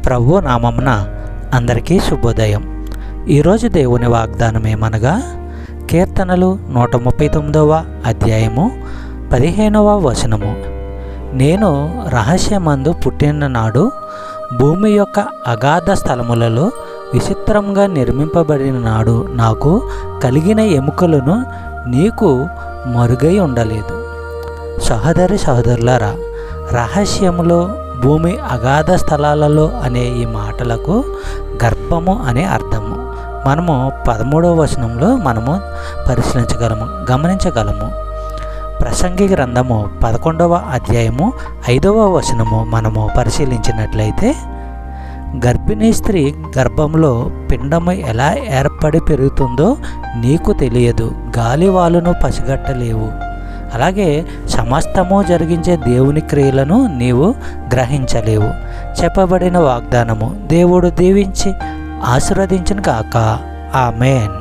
ప్రభువు నామమున అందరికీ శుభోదయం. ఈరోజు దేవుని వాగ్దానం ఏమనగా కీర్తనలు 139వ అధ్యాయము 15వ వచనము. నేను రహస్యమందు పుట్టిన నాడు భూమి యొక్క అగాధ స్థలములలో విచిత్రంగా నిర్మింపబడిన నాడు నాకు కలిగిన ఎముకలను నీకు మరుగై ఉండలేదు. సహోదరి సహోదరులారా, రహస్యములో భూమి అగాధ స్థలాలలో అనే ఈ మాటలకు గర్భము అనే అర్థము మనము 13వ వచనంలో గమనించగలము. ప్రసంగి గ్రంథము 11వ అధ్యాయము 5వ వచనము మనము పరిశీలించినట్లయితే, గర్భిణీ స్త్రీ గర్భంలో పిండము ఎలా ఏర్పడి పెరుగుతుందో నీకు తెలియదు, గాలివాలును పసిగట్టలేవు. అలాగే సమస్తము జరిగించే దేవుని క్రియలను నీవు గ్రహించలేవు. చెప్పబడిన వాగ్దానము దేవుడు దీవించి ఆశీర్వదించును గాక. ఆమేన్.